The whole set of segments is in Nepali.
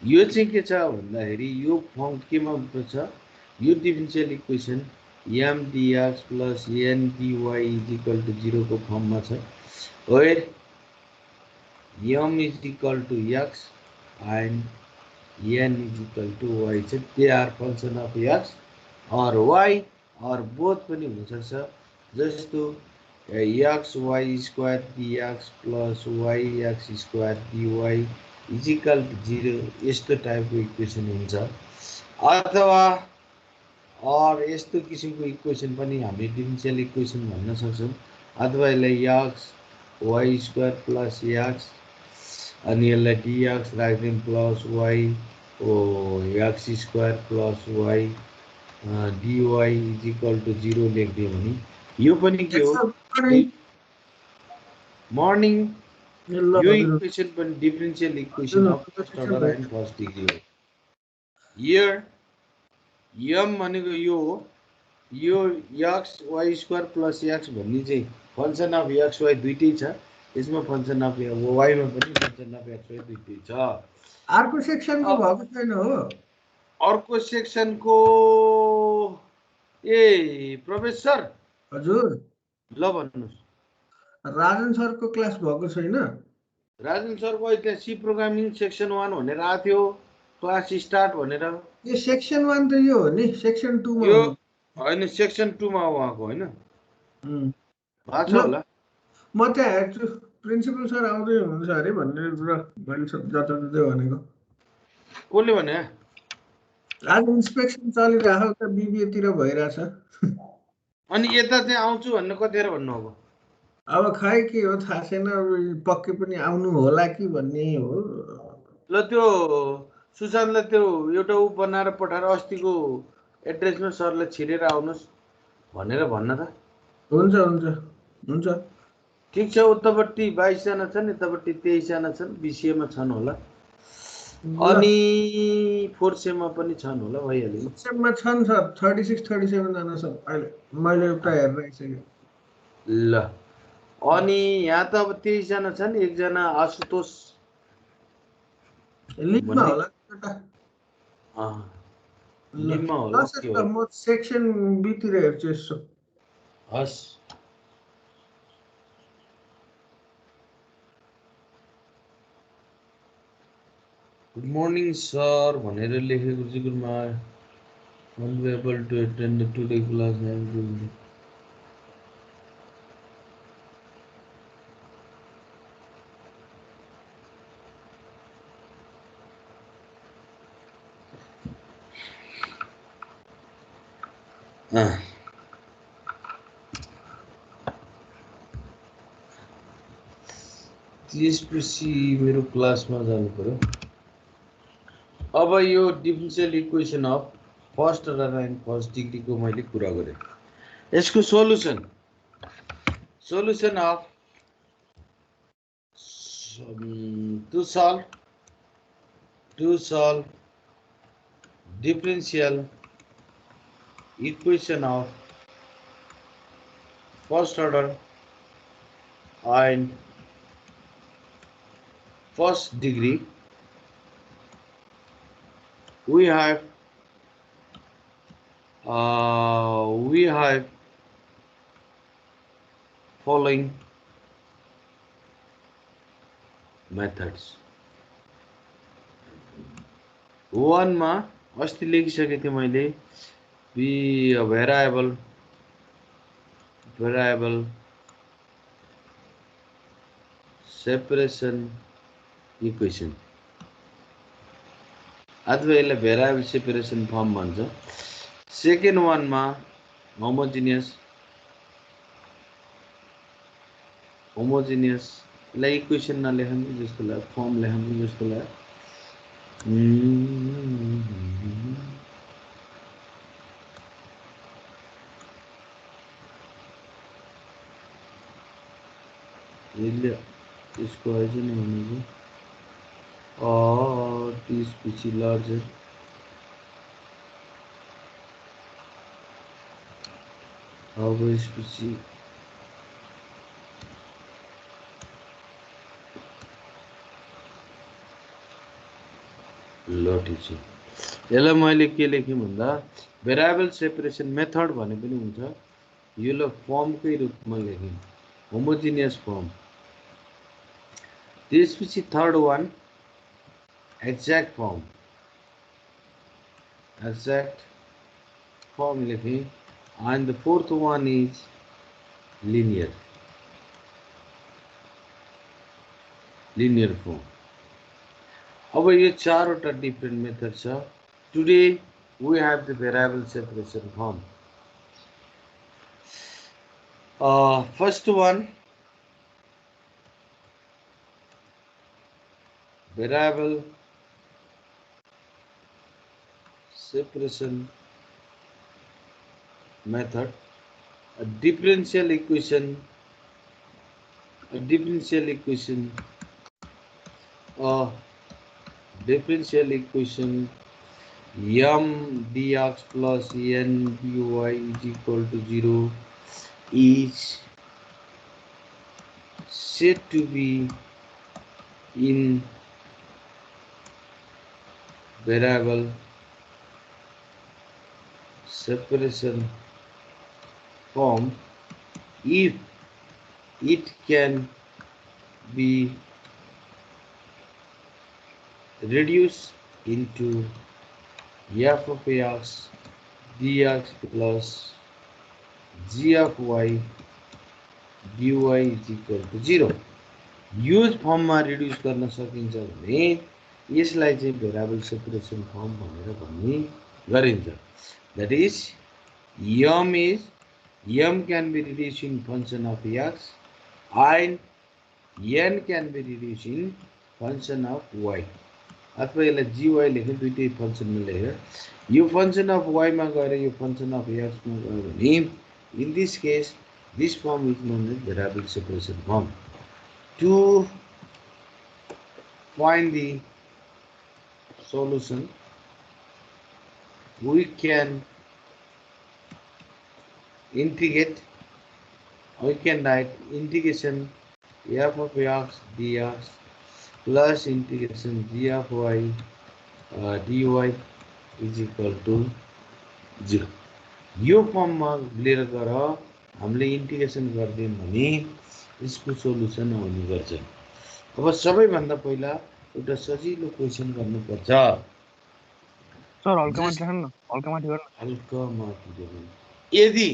यो चाहिँ के छ भन्दाखेरि यो फर्म केमा छ, यो differential equation m dx plus n dy is equal to 0 को फर्ममा छ, where m is equal to x and n is equal to y छ। they are function of x or y or both पनि हुनसक्छ, जस्तो x y square dx plus y x square dy is equal to 0 यस्तो टाइपको इक्वेसन हुन्छ। अथवा और यस्तो किसिमको इक्वेसन पनि हामीले डिफरेन्सियल इक्वेसन भन्न सक्छौँ। अथवा यसलाई x y square plus x अनि यसलाई dx राख्दिउँ plus y x square plus y dy is equal to 0 लेखिदियो भने यो पनि के हो, मर्निङ यो इक्वेसन पनि differential equation of first order and first degree हो। हियर m भनेको यो हो, यो x y square plus x भन्ने चाहिँ फंक्सन अफ एक्स वाई दुइटै छ, यसमा फंक्सन अफ वाईमा पनि फंक्सन अफ एक्स वाई दुइटै छ। अर्को सेक्सनको भएको छैन हो, अर्को सेक्सनको ए प्रोफेसर हजुर ल भन्नुहोस्। राजन सरको क्लास भएको छैन? राजन सरको अहिले सी प्रोग्रामिङ सेक्सन 1 भनेर आएको थियो, क्लास स्टार्ट भनेर। यो सेक्सन 1 त यो हो नि, सेक्सन 2 मा यो हो हैन, सेक्सन 2 मा उहाँको हैन भएको छ होला। म त्यहाँ हेर्छु प्रिन्सिपल सर आउँदै हुनुहुन्छ अरे भनेर मैले जताततै भनेको। कसले भने? आज इन्स्पेक्सन चलिरहेको त बिबिए तिर भइरहेछ। अनि यता चाहिँ आउँछु भन्ने कतिखेर भन्नु अब? अब खै के हो थाहा छैन, पक्कै पनि आउनु होला कि भन्ने हो। ल त्यो सुशान्तलाई त्यो एउटा उ बनाएर पठाएर अस्तिको एड्रेसमा सरलाई छिरेर आउनुहोस् भनेर भन्न त। हुन्छ हुन्छ हुन्छ ठिक छ, उतापट्टि 22 जना छन्, यतापट्टि 23 जना छन्, बिसिएमा छन् होला, अनि फोर्थ सेममा पनि छन् होला, भइहाल्यो। सेममा छन् सर 36-37 जना छन् अहिले, मैले एउटा हेरेर आइसकेँ। ल अनि यहाँ त अब 23 जना छन्, एकजना आशुतोष लिम्बमा होला एउटा, लिम्बमा होला के हो। म सेक्सन बी तिर हेर्छु यसो। हस् गुड मर्निङ सर भनेर लेखेको चाहिँ गुरुमा unable to attend today class. त्यसपछि मेरो क्लासमा जानु पर्यो। अब यो differential equation of first order and first डिग्रीको मैले कुरा गरेँ। यसको solution of to solve differential equation of first order and first degree, we have following methods. one मा अस्ति लेखिसकेको थिएँ मैले, be a variable separation equation, अथवा यसलाई भेरिएबल सेपरेसन फर्म भन्छ। सेकेन्ड वानमा होमोजिनियसलाई इक्वेसन नलेखौँ जस्तो लाग्यो, फर्म लेखौँ जस्तो लाग्यो। यसले यसको आइज नै भनेको त्यसपछि लार्जर अब यसपछि ल ठिक छ यसलाई मैले के लेखेँ भन्दा भेरिएबल सेपरेसन मेथड भने पनि हुन्छ यो ल फर्मकै रूपमा लेखेँ होमोजिनियस फर्म त्यसपछि थर्ड वान एक्ज्याक्ट फर्म लेखेँ and the fourth one is linear form अब यो चारवटा डिफरेंट मेथड छ today we have the variable separation form first one variable separation method a differential equation m dx plus n dy is equal to 0 is said to be in variable separation form if it can be reduced into f of x dx plus g of y dy is equal to 0 use फर्ममा रिड्युस गर्न सकिन्छ भने यसलाई चाहिँ भेरिएबल सेपरेसन फर्म भनेर भन्ने गरिन्छ that is m can be reduced in function of x and n can be reduced in function of y अथवा यसलाई gy लेख्ने दुईटै फंक्सनमा लेखेर यो फंक्शन अफ y मा गएर यो फंक्शन अफ x मा गयो भने in this case this form is known as variable separation form to find the solution we can integrate we can write integration f of x dx plus integration g of y dy is equal to 0 यो फर्ममा लिएर गएर हामीले इन्टिग्रेसन गर्दियौं भने यसको सोलुसन आउने गर्छ अब सबैभन्दा पहिला एउटा सजिलो क्वेशन गर्नुपर्छ सर हल्का माथि गर्नु यदि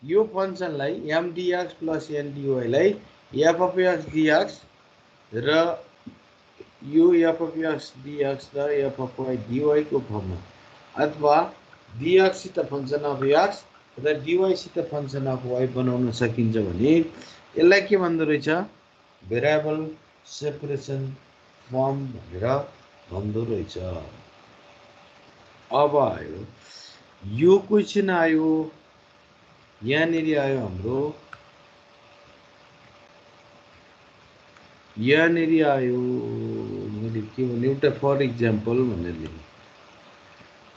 यो फंक्शनलाई m dx plus n dy लाई f of x dx र यो f of x dx र f of y dy को फर्ममा अथवा dx सित फंक्शन अफ x र dy सित फंक्शन अफ y बनाउन सकिन्छ भने यसलाई के भन्दो रहेछ भेरिएबल सेपरेसन फर्म भनेर भन्दो रहेछ अब आयो यो क्वेशन आयो यहाँनेरि आयो हाम्रो यहाँनेरि आयो मैले के भने एउटा फर एक्जाम्पल भनेर लेखेँ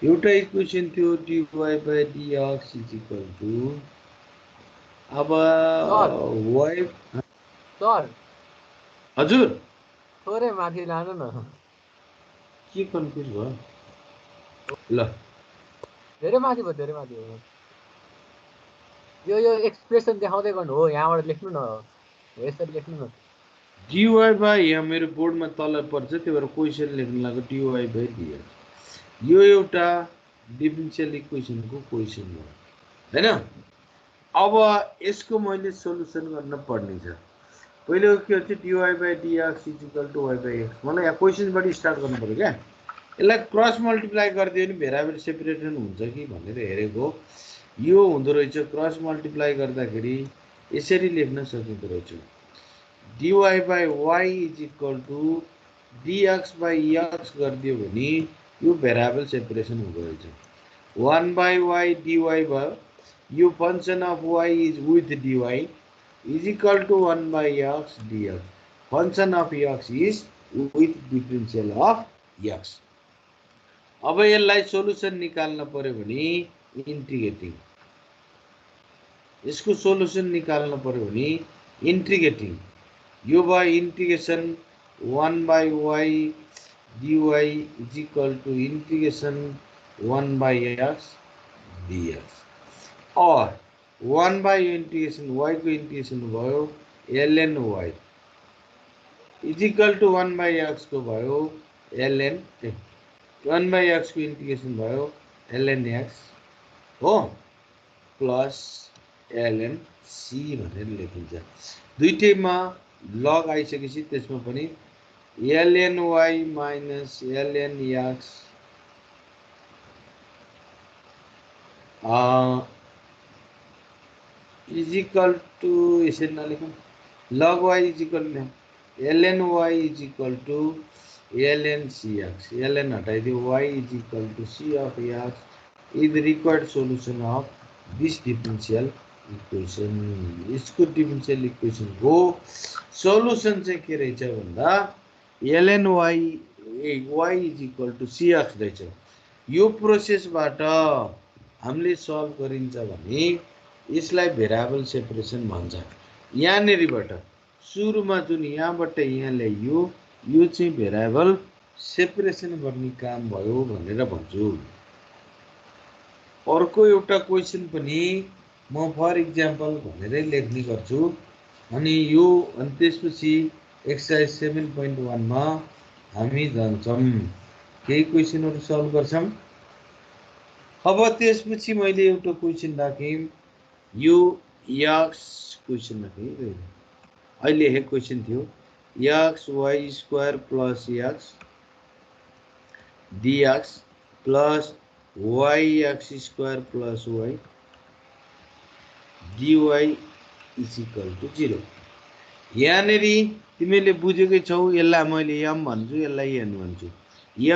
एउटा इक्वेसन थियो dy by dx is equal to अब y सर हजुर थोरै माथि लानु न के कन्फ्युज भयो ल धेरै माथि भयो यो एक्सप्रेसन देखाउँदै गर्नु हो यहाँबाट लेख्नु न हो यसरी लेख्नु न dy by यहाँ मेरो बोर्डमा तल पर्छ त्यो भएर क्वेशन लेख्न लाग्यो dy by dx यो एउटा डिफरेन्शियल इक्वेसनको क्वेशन हो हैन अब यसको मैले सोलुसन गर्न पर्ने छ पहिले के हुन्छ dy by dx is equal to y by x मलाई यहाँ क्वेशनबाट स्टार्ट गर्नु पर्यो क्या यसलाई क्रस मल्टिप्लाई गरिदियो भने भेरिएबल सेपरेसन हुन्छ कि भनेर हेरेको यो हुँदो रहेछ क्रस मल्टिप्लाई गर्दाखेरि यसरी लेख्न सकिँदो रहेछ dy by y is equal to dx by x गरिदियो भने यो भेरिएबल सेपरेसन हुँदो रहेछ 1 by y dy भयो यो function of y is with dy is equal to 1 by x dx function of x is with differential of x अब यसलाई सोलुसन निकाल्न पर्यो भने इन्टिग्रेटिङ यसको सोलुसन निकाल्न पर्यो भने इन्टिग्रेटिङ यो भयो integration 1 by y dy is equal to integration 1 by x dx or 1 by integration y को integration भयो ln y is equal to 1 by x को भयो ln 1 by x को integration भयो ln x हो प्लस ln c भनेर लेखिन्छ दुईटैमा लग आइसकेपछि त्यसमा पनि ln y minus ln x is equal to यसरी नलेखौँ log y is equal to ln y is equal to ln cx ln हटाइदियो y is equal to c of x is the required solution of this differential equation यसको differential equation को solution चाहिँ के रहेछ भन्दा ln y is equal to cx रहेछ यो प्रोसेसबाट हामीले सल्भ गरिन्छ भने यसलाई भेरिएबल सेपरेसन भन्छ यहाँनेरिबाट सुरुमा जुन यहाँबाट यहाँ ल्याइयो यो चाहिँ भेरिएबल सेपरेसन गर्ने काम भयो भनेर भन्छु अर्को एउटा क्वेशन पनि म फर एक्जाम्पल भनेरै लेख्ने गर्छु अनि यो अनि त्यसपछि एक्सरसाइज 7.1 मा हामी जान्छौं केही क्वेशनहरु सल्भ गर्छौं अब त्यसपछि मैले एउटा क्वेशन राखेँ यो x क्वेशन राखेँ अहिले हे क्वेशन थियो x y square plus x dx plus yx square plus y dy is equal to 0 यहाँनेरि तिमीले बुझेकै छौ यसलाई मैले m भन्छु यसलाई n भन्छु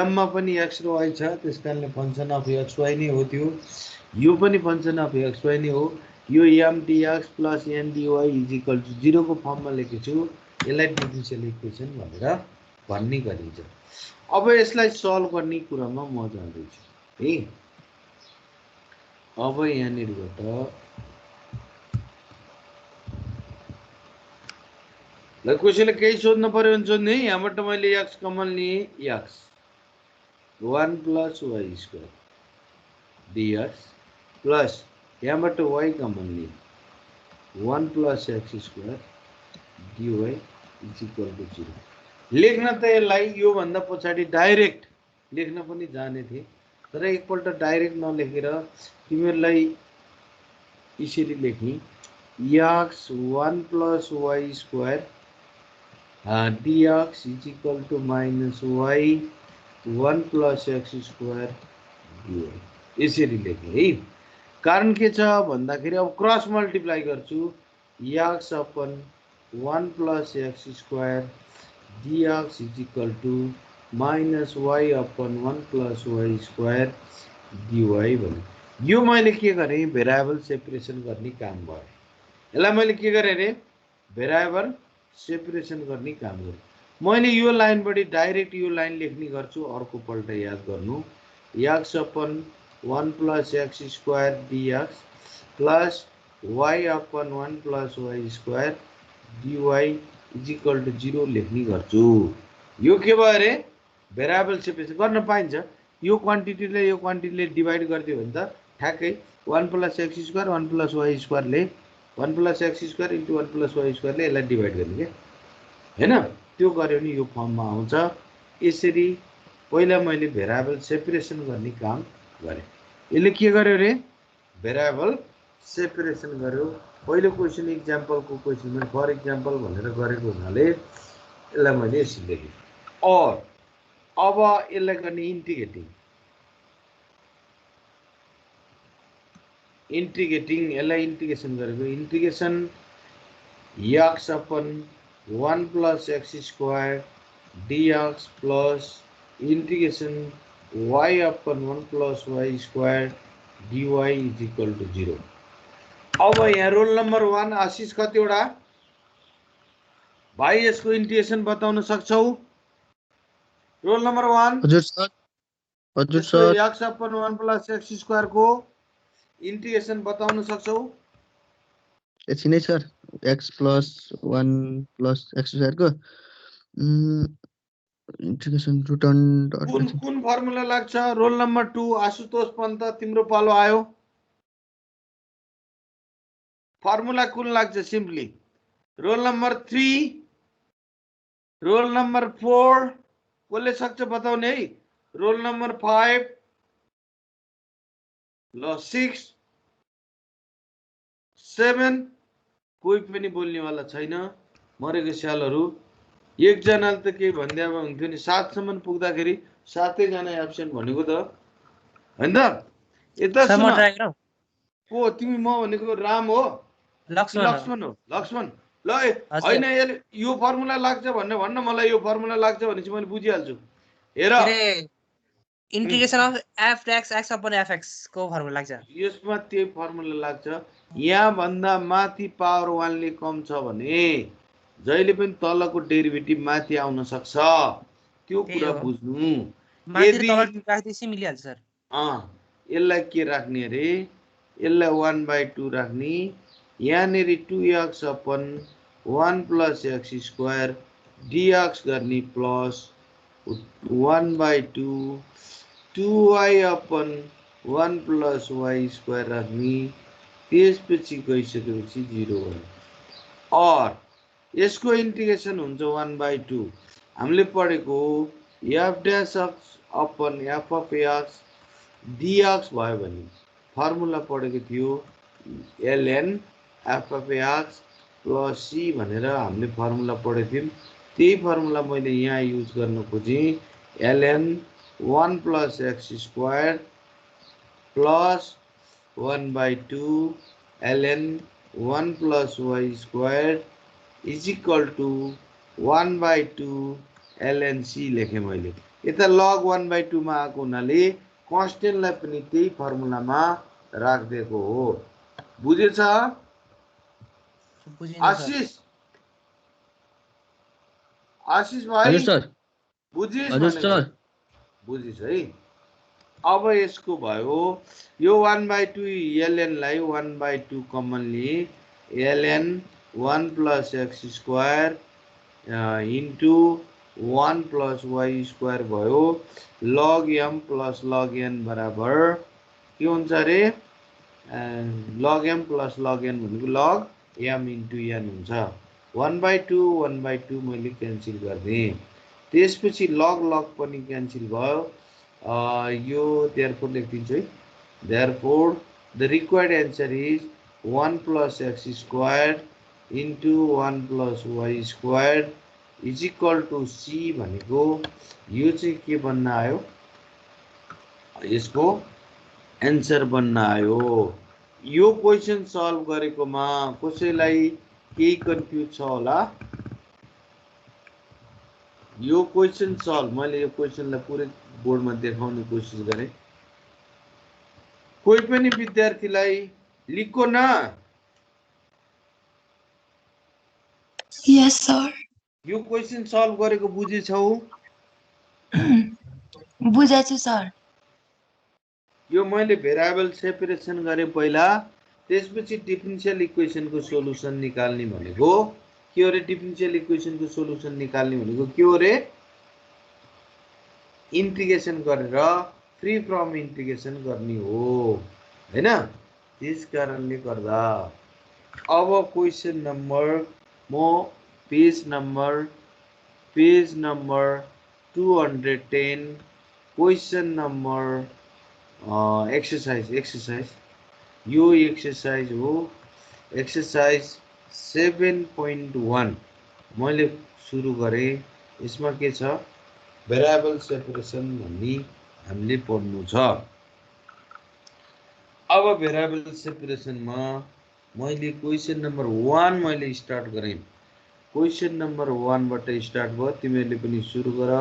m मा पनि x र y छ त्यसकारणले फंक्सन अफ x y नै हो त्यो यो पनि फंक्सन अफ x y नै हो यो m dx plus n dy is equal to 0 को फर्ममा लेखेछु यसलाई डिफरेन्शियल इक्वेसन भनेर भन्ने गरिन्छ अब यसलाई सल्भ गर्ने कुरामा म जान्दै छु है अब यहाँनेरिबाट ल कसैले केही सोध्न पर्यो भने सोध्नु है यहाँबाट मैले x कमन लिए x 1 plus y square dx plus यहाँबाट y कमन लिए 1 plus x square dy is equal to 0 लेख्न त यसलाई यो भन्दा पछाडी डाइरेक्ट लेख्न पनि जाने थिए तर एकपल्ट डाइरेक्ट नलेखेर तिमीहरुलाई यसरी लेख्ने x 1 plus y square dx is equal to minus y 1 plus x square dy यसरी लेख्ने है कारण के छ भन्दाखेरि अब क्रस मल्टिप्लाई गर्छु x upon 1 plus x square dx is equal to minus y upon 1 plus y square dy भने यो मैले के गरे भेरिएबल सेपरेसन गर्ने काम भयो यसलाई मैले के गरे रे भेरिएबल सेपरेसन गर्ने काम गरे मैले यो लाइनबाट डाइरेक्ट यो लाइन लेख्ने गर्छु अर्को पल्ट याद गर्नु x upon 1 plus x square dx plus y upon 1 plus y square dy is equal to 0 लेख्ने गर्छु यो के भयो रे भेरिएबल सेपरेसन गर्न पाइन्छ यो क्वान्टिटीले यो क्वान्टिटीले डिवाइड गर्दियो भने त ठ्याक्कै 1 plus x square 1 plus y square ले 1 plus x square into 1 plus y square ले यसलाई डिवाइड गर्ने के हैन त्यो गर्यो नि यो फर्ममा आउँछ यसरी पहिला मैले भेरिएबल सेपरेसन गर्ने काम गरे यसले के गर्यो रे भेरिएबल सेपरेसन गर्यो पहिलो क्वेशन एक्जाम्पल को क्वेशन में फर एक्जाम्पल भनेर गरेको हुनाले यसलाई मैले यसरी लेखे और अब यसलाई गर्ने इंटीग्रेटिंग यसलाई इंटीग्रेशन गरेको integration x upon 1 plus x square dx plus integration y upon 1 plus y square dy is equal to 0 अब यहाँ रोल नंबर 1 आशिष कतिवटा भाइ यसको इंटीग्रेशन बताउन सक्छौ रोल नंबर 1 हजुर sir x upon 1 plus x square को इंटीग्रेशन बताउन सक्छौ यति नै sir x plus 1 plus x square को इंटीग्रेशन रिटर्न डट कुन कुन फर्मुला लाग्छ? रोल नम्बर 2 आशुतोष पन्त तिम्रो पालो आयो। फर्मुला कुन लाग्छ? Simply roll number 3, roll number 4, कसले सक्छ बताउने है? रोल नम्बर 5 ल 6 7 कोही पनि बोल्नेवाला छैन। मरेको स्यालहरू एकजनाले त केही भन्दिया हुन्थ्यो नि। 7 सम्म पुग्दाखेरि 7 जना एब्सेन्ट भनेको त हैन त? यता सर सुन म ट्राई गरौँ। को तिमी? म भनेको राम हो। लक्ष्मण हो। लक्ष्मण हो। लक्ष्मण ल हजुर। होइन यो फर्मुला लाग्छ भन्ने भन्न, मलाई यो फर्मुला लाग्छ भनेपछि मैले बुझिहाल्छु। हेर के अरे integration of F x x upon F x को फर्मुला लाग्छ। यसमा त्यही फर्मुला लाग्छ। यहाँ भन्दा माथि पावर 1 ले कम छ भने जहिले पनि तलको डेरिभेटिभ माथि आउन सक्छ। त्यो त्यही कुरा हो। बुझ्नु। माथि र यदि तल राख्दिएपछि मिलिहाल्छ सर। यसलाई के राख्ने अरे? यसलाई 1/2 राख्ने। यहाँनिर 2x अपन 1 + x² dx गर्ने प्लस 1/2 2y अपन 1 + y² राख्ने। त्यसपछि गइसकेपछि 0 भयो। और यसको इंटीग्रेशन हुन्छ 1/2। हामीले पढेको f dash upon f of x dx भयो भने फर्मुला पढेको थियो ln f of x plus c भनेर हामीले फर्मुला पढेको थियौं। त्यही फर्मुला मैले यहाँ युज गर्न खोजेँ। ln 1 + x² plus 1/2 ln 1 + y² is equal to 1/2 ln c लेखेँ मैले। यता log 1/2 मा आएको हुनाले कन्स्टेन्टलाई पनि त्यही फर्मुलामा राखिदिएको हो। बुझेछ बुझिन्छ सर। आशिष? आशिष भाइ हजुर सर। बुझिस् हजुर भनेको? सर। बुझिस् है। अब यसको भयो यो 1/2 ln लाई 1/2 कमन लिए ln 1 + x² इन्टु 1 + y² भयो। log m + log n बराबर के हुन्छ अरे? log m + log n भनेको log m इन्टु n हुन्छ। 1/2 1/2 मैले क्यान्सल गरिदिएँ। त्यसपछि log log पनि क्यान्सल भयो। यो therefore लेखिदिन्छु है। therefore the required answer is 1 + x² into 1 + y² is equal to c भनेको यो चाहिँ के बन्न आयो? यसको एन्सर बन्न आयो। यो क्वेशन सल्भ गरेकोमा कसैलाई केही कन्फ्युज छ होला? यो क्वेशन सल्भ मैले यो क्वेशनलाई पुरै बोर्डमा देखाउने कोसिस गरेँ। कोही पनि विद्यार्थीलाई लिखो न। यस सर। यो क्वेशन सल्भ गरेको बुझेछौ? बुझेछु सर। यो मैले भेरिएबल सेपरेसन गरेँ पहिला, त्यसपछि डिफरेन्शियल इक्वेसनको सोलुसन निकाल्ने भनेको के हो रे? डिफरेन्शियल इक्वेसनको सोलुसन निकाल्ने भनेको के हो रे? इंटीग्रेशन गरेर फ्री फ्रम इंटीग्रेशन गर्ने हो हैन? त्यस कारणले गर्दा अब क्वेशन नम्बर म page number 210 question number exercise यो एक्सरसाइज हो। एक्सरसाइज 7.1 मैले सुरु गरेँ। यसमा के छ? भेरिएबल सेपरेसन भन्ने हामीले पढ्नु छ। अब भेरिएबल सेपरेसनमा मैले क्वेशन नम्बर 1 मैले स्टार्ट गरेँ। क्वेशन नम्बर 1 बाट स्टार्ट भयो। तिमीहरूले पनि सुरु गर।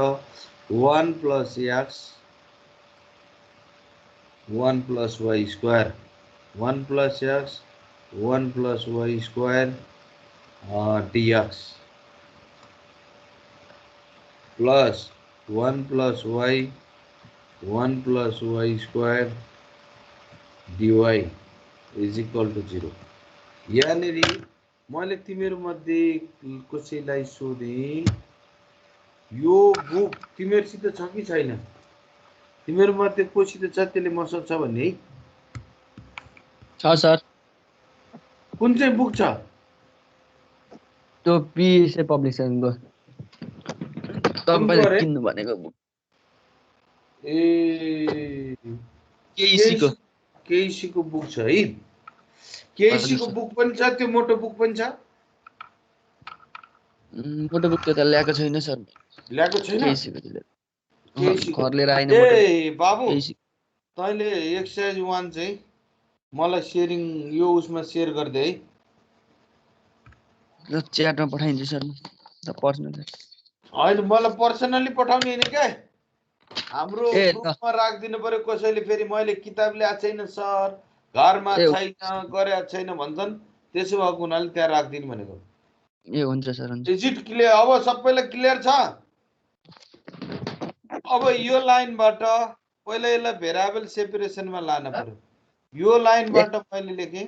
1 + x 1 + y², 1 + x 1 + y² dx plus 1 + y 1 + y² dy is equal to 0। यहाँनिर मैले तिमीहरू मध्ये कसैलाई सोधेँ यो बुक तिमीहरूसित छ कि छैन? तिमीहरूमध्ये कोसित छ त्यसले मसँग छ भन्ने है? छ सर कुन चाहिँ बुक छ? त्यो पिएसए पब्लिकेसनको तपाईँले अरे? किन्नु भनेको बुक ए केइसीको केइसीको बुक छ है? केइसीको सर। बुक पनि छ, त्यो मोटो बुक पनि छ? मोटो बुक त ल्याएको छैन सर ल्याएको छैन? केइसीको केइसीको घर लिएर आइन ए बाबु केइसी तैँले एक्सर्साइज 1 चाहिँ मलाई सेयरिङ यो उसमा सेयर गरिदे है। च्याटमा पठाइदिन्छु सर म पर्सनल होइन मलाई पर्सनली पठाउने होइन क्या, हाम्रो ए, ल। ग्रुपमा राखिदिनु पर्यो। कसैले फेरि मैले किताब ल्याएको छैन सर, घरमा ए, छैन, गरेको छैन भन्छन्, त्यसो भएको हुनाले त्यहाँ राखिदिनु भनेको। ए हुन्छ सर हुन्छ इज इट क्लियर? अब सबैलाई क्लियर छ? अब यो लाइनबाट पहिला यसलाई भेरिएबल सेपरेसनमा लान पर्यो। यो लाइनबाट मैले लेखेँ।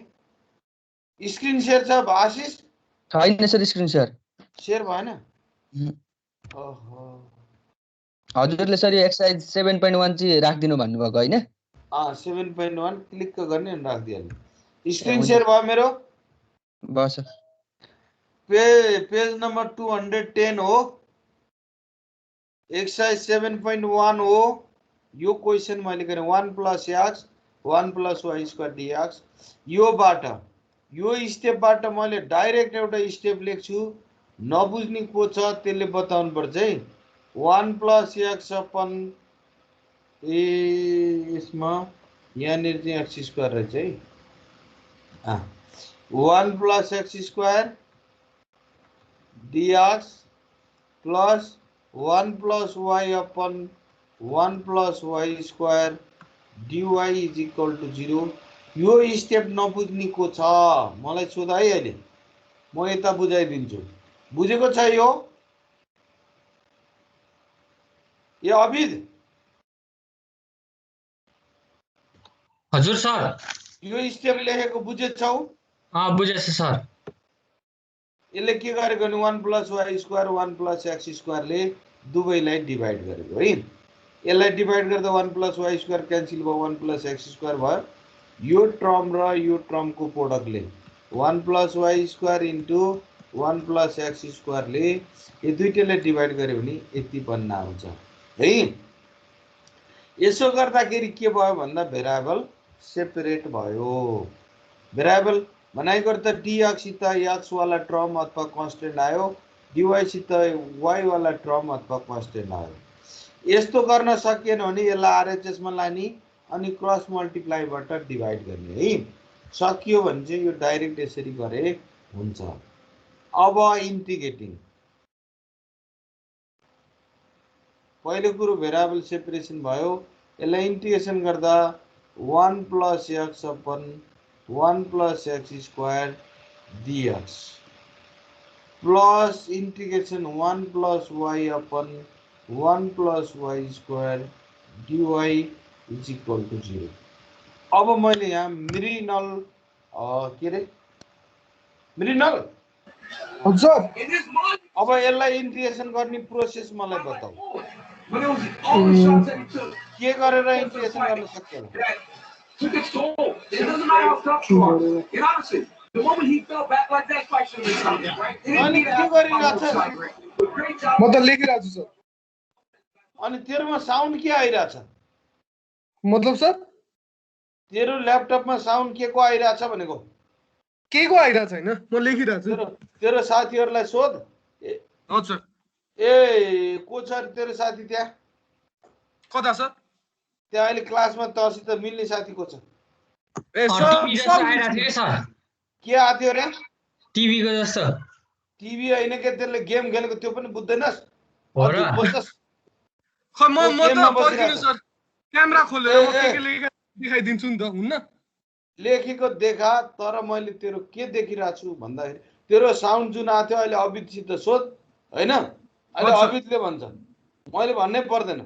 स्क्रिन सेयर छ आशिष? छैन सर स्क्रिन सर सेयर भएन? हजुरले सर यो एक्सर्साइज 7.1 चाहिँ राखिदिनु भन्नुभएको होइन? 7.1 क्लिक गर्ने अनि राखिदिहाल्नु। स्क्रिन सेयर भयो मेरो? भयो सर। पेज नम्बर 210 हो, एक्सर्साइज 7.1 हो। यो क्वेसन मैले गरेँ 1 + x 1 + y² dx। योबाट यो स्टेपबाट मैले डाइरेक्ट एउटा स्टेप लेख्छु, नबुझ्ने को छ त्यसले बताउनु पर्छ है। 1 + x अपन यसमा यहाँनिर चाहिँ x² रहेछ है। 1 + x² dx plus 1 + y upon 1 + y² dy is equal to 0। यो स्टेप नबुझ्ने को छ मलाई सोध है, अहिले म यता बुझाइदिन्छु। बुझेको छ यो? ए अभिद? हजुर सर। यो स्टेप लेखेको बुझेछौ? बुझेछ सर। यसले के गरेको नि 1 + y² 1 + x² ले दुवैलाई डिभाइड गरेको है। यसलाई डिभाइड गर्दा 1 + y² क्यान्सल भयो, 1 + x² भयो। यो टर्म र यो टर्मको प्रोडक्टले 1 + y² इन्टु 1 + x² ले यो दुईटैलाई डिभाइड गर्यो भने यति बन्न आउँछ है। यसो गर्दाखेरि के भयो भन्दा भेरिएबल सेपरेट भयो। भेरिएबल भनेको अर्थ dx सित x वाला टर्म अथवा कन्स्टेन्ट आयो, dy सित y वाला टर्म अथवा कन्स्टेन्ट आयो। यस्तो गर्न सकिएन भने यसलाई आरएचएस मा लाने अनि क्रस मल्टिप्लाईबाट डिभाइड गर्ने है। सकियो भने चाहिँ यो डाइरेक्ट यसरी गरे हुन्छ। अब इन्टिग्रेटिङ, पहिलो कुरो भेरिएबल सेपरेसन भयो। यसलाई इन्टिग्रेसन गर्दा 1 + x upon 1 + x² dx plus integration 1 + y upon 1 + y² dy is equal to 0। अब मैले यहाँ मिरिनल के रे मिरिनल अब यसलाई इन्टिग्रेसन गर्ने प्रोसेस मलाई बताऊ। के गरेर इन्टिग्रेसन गर्न सक्छ? म त लेखिरहेको छु सर। अनि तेरोमा साउन्ड के आइरहेछ? मतलब सर तेरो ल्यापटपमा साउन्ड के को आइरहेछ भनेको? के को आइरहेको छैन, म लेखिरहेको छु। तेरो साथीहरूलाई सोध। हजुर ए को छ तेरो साथी त्यहाँ? कता सर? त्यहाँ अहिले क्लासमा तसित मिल्ने साथी को छ? ए सर के आथ्यो रे? टिभी को जस्तो। टिभी हैन के, त्यसले गेम खेलेको त्यो पनि बुझ्दैनस्? हो र? खै म त पर्खिनु सर, क्यामेरा खोलेर म के लेखेको देखाइदिन्छु नि त, हुन्न? लेखेको देखा, तर मैले तेरो के देखिरहेको छु भन्दाखेरि तेरो साउन्ड जुन आथ्यो अहिले अभिदसित सोध हैन? अहिले अभिदले भन्छ, मैले भन्नै पर्दैन।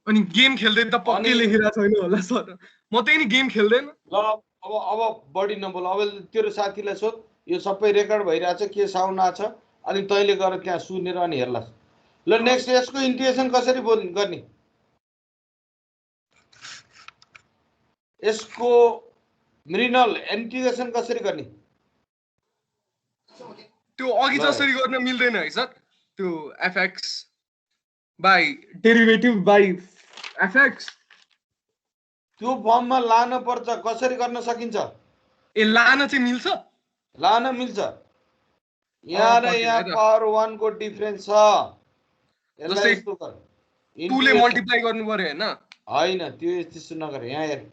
अनि गेम खेल्दै त पक्कै लेखिरहेको छैन होला सर, म त्यही नि गेम खेल्दैन। ल अब बढी नबोल। अब तेरो साथीलाई सोध, यो सबै रेकर्ड भइरहेछ, के साउन्ड आछ, अनि तैँले गएर त्यहाँ सुनेर अनि हेर्लास्। ल नेक्स्ट यसको इन्टिग्रेसन कसरी गर्ने? यसको मृणल इन्टिग्रेसन कसरी गर्ने? त्यो अघि जसरी गर्न मिल्दैन है सर, त्यो fx by derivative by fx त्यो फर्ममा लान पर्छ। कसरी गर्न सकिन्छ? ए लान चाहिँ मिल्छ, लान मिल्छ। यहाँ र यहाँ पावर 1 को डिफरेन्स छ। यसलाई यस्तो गर, 2 ले मल्टिप्लाई गर्नु पर्यो हैन? हैन, त्यो त्यस्तो नगर। यहाँ हेर,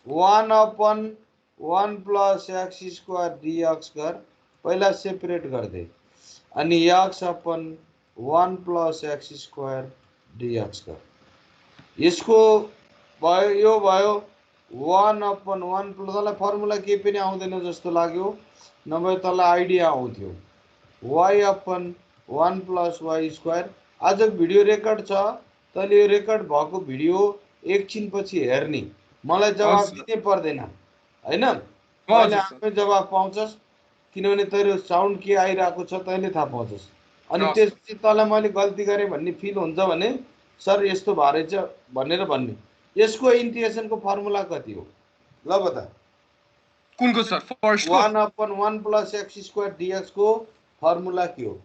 1/1 प्लस एक्स स्क्वायर dx कर, पहिला सेपरेट गर्दै, अनि x/1 plus x square dx कर। यसको भयो, यो भयो 1/1 प्लस, तँलाई फर्मुला केही पनि आउँदैन जस्तो लाग्यो, नभए तँलाई आइडिया आउँथ्यो। y/1 plus y square. आज भिडियो रेकर्ड छ, तैँले यो रेकर्ड भएको भिडियो एकछिन पछि हेर्ने, मलाई जवाब दिनै पर्दैन हैन। मैले आफै जवाब पाउँछस्, किनभने तेरो साउन्ड के आइरहेको छ तैँले थाहा पाउँछस्। अनि त्यसपछि तँलाई मैले गल्ती गरेँ भन्ने फिल हुन्छ भने सर यस्तो भएछ भनेर भन्ने। यसको इन्टिग्रेसनको फर्मुला कति हो? ल बता। कुनको सर? First 1/1 plus x square dx को फर्मुला के हो?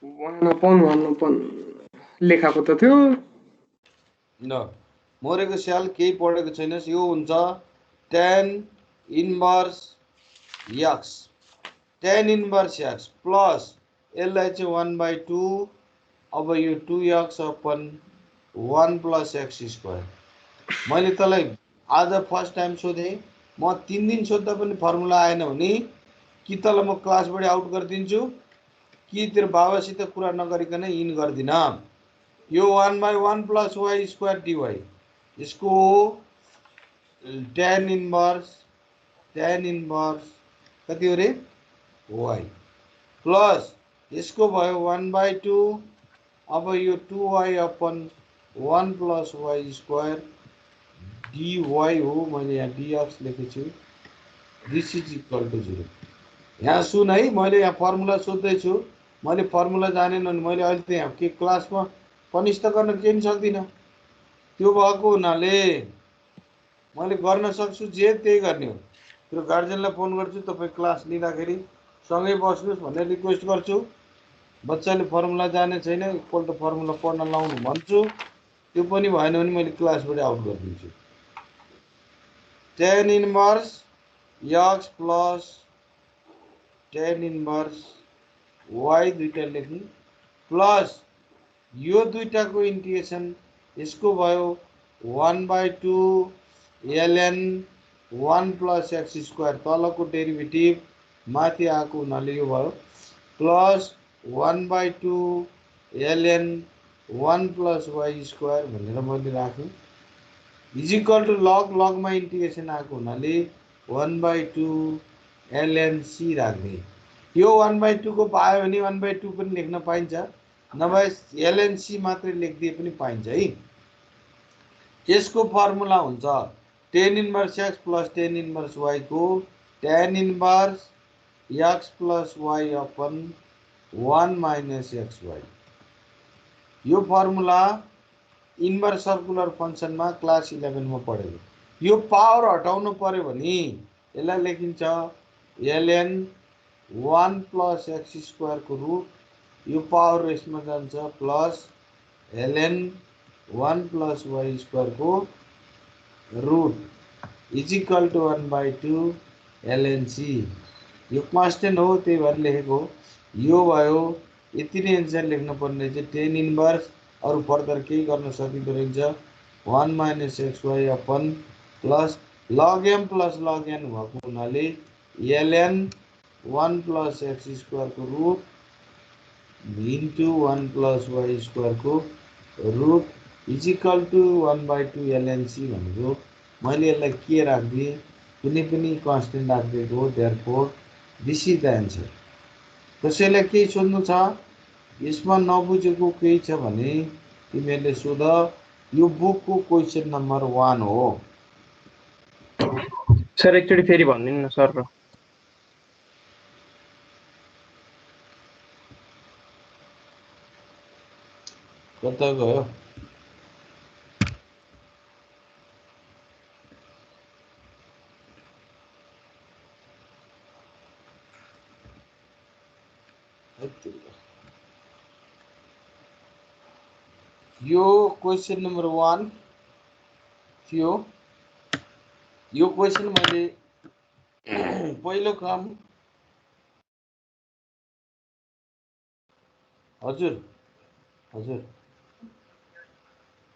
1/1 लेखाको त थियो ल, मरेको स्याल केही पढेको छैनस्। यो हुन्छ tan inverse x, tan inverse x plus यसलाई चाहिँ 1/2, अब यो 2x/1 प्लस एक्स स्क्वायर। मैले तँलाई आज फर्स्ट टाइम सोधेँ, म 3 दिन सोध्दा पनि फर्मुला आएन भने कि तँलाई म क्लासबाट आउट गरिदिन्छु, कि तेरो बाबासित कुरा नगरिकन इन गर्दिन। यो 1/1 प्लस वाई स्क्वायर dy, यसको tan इन्भर्स कति हो रे? y प्लस यसको भयो 1/2, अब यो 2y/1 plus y square dy हो। मैले यहाँ dx लेखेको छु। This is equal to 0। यहाँ सुन है, मैले यहाँ फर्मुला सोध्दैछु, मैले फर्मुला जानेन भने मैले अहिले त यहाँ के क्लासमा पनिस त गर्न केही पनि सक्दिनँ। त्यो भएको हुनाले मैले गर्न सक्छु जे त्यही गर्ने हो। त्यो गार्जियनलाई फोन गर्छु, तपाईँ क्लास लिँदाखेरि सँगै बस्नुहोस् भनेर रिक्वेस्ट गर्छु। बच्चाले फर्मुला जाने छैन, एकपल्ट फर्मुला पढ्न लाउनु भन्छु। त्यो पनि भएन भने मैले क्लासबाट आउट गरिदिन्छु। tan inverse x plus tan inverse y दुईटा लेख्नु, प्लस यो दुईटाको इन्टिग्रेसन, यसको भयो 1/2 ln 1 प्लस एक्स स्क्वायर, तलको डेरिभेटिभ माथि आएको हुनाले यो भयो, plus 1/2 ln 1 plus y square भनेर मैले राखेँ, इज इक्वल टु लगमा इन्टिग्रेसन आएको हुनाले 1/2 ln c राख्ने। यो 1/2 को पायो भने 1/2 पनि लेख्न पाइन्छ, नभए ln c मात्रै लेखिदिए पनि पाइन्छ है। यसको फर्मुला हुन्छ tan inverse x plus tan inverse y को tan inverse x plus y/1 minus xy। यो फर्मुला इन्भर्स सर्कुलर फङ्सनमा क्लास 11 मा पढेको। यो पावर हटाउनु पर्यो भने यसलाई लेखिन्छ ln 1 प्लस एक्स स्क्वायर को रुट, यो पावर रेस्टमा जान्छ, plus ln 1 plus y square को root is equal to 1/2 ln c। यो कन्स्टेन्ट हो, त्यही भएर लेखेको। यो भयो, यति नै एन्सर लेख्नु पर्ने चाहिँ tan इन्भर्स, अरू फर्दर केही गर्न सकिँदो रहेछ, 1 minus xy/1 plus log m plus log n भएको हुनाले ln 1 प्लस एक्स स्क्वायर को root into 1 plus y square को root is equal to 1/2 ln c भनेको। मैले यसलाई के राखिदिएँ, कुनै पनि कन्स्टेन्ट राखिदिएको हो, therefore this is the answer. कसैलाई केही सोध्नु छ, यसमा नबुझेको केही छ भने तिमीहरूले सोध। यो बुकको क्वेसन नम्बर 1 हो। सर एकचोटि फेरि भनिदिनु न सर। कता गयो यो क्वेशन नम्बर 1 थियो यो क्वेशन मैले पहिलो काम हजुर हजुर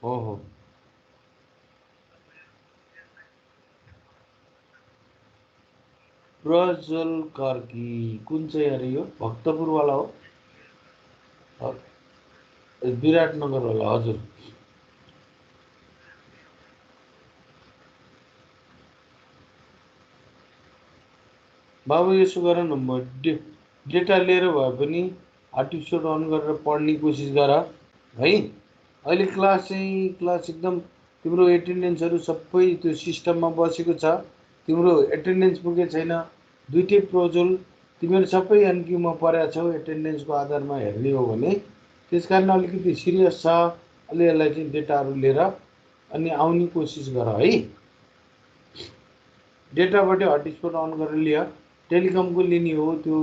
हो प्रज्वल कार्की कुन चाहिँ अरे यो भक्तपुर वाला हो विराटनगर वाला हजुर बाबु यसो गर न डेटा लिएर भए पनि आर्टिफिसियल अन गरेर पढ्ने कोसिस गर है अहिले क्लास एकदम तिम्रो एटेन्डेन्सहरू सबै त्यो सिस्टममा बसेको छ तिम्रो एटेन्डेन्स पुगेको छैन दुईटै प्रोजोल तिमीहरू सबै एनक्यूमा परेका छौ एटेन्डेन्सको आधारमा हेर्ने हो भने त्यसकारण अलिकति सिरियस छ अलि यसलाई चाहिँ डेटाहरू लिएर अनि आउने कोसिस गर है डेटाबाट हटस्पट अन गरेर लिएर टेलिकमको लिने हो त्यो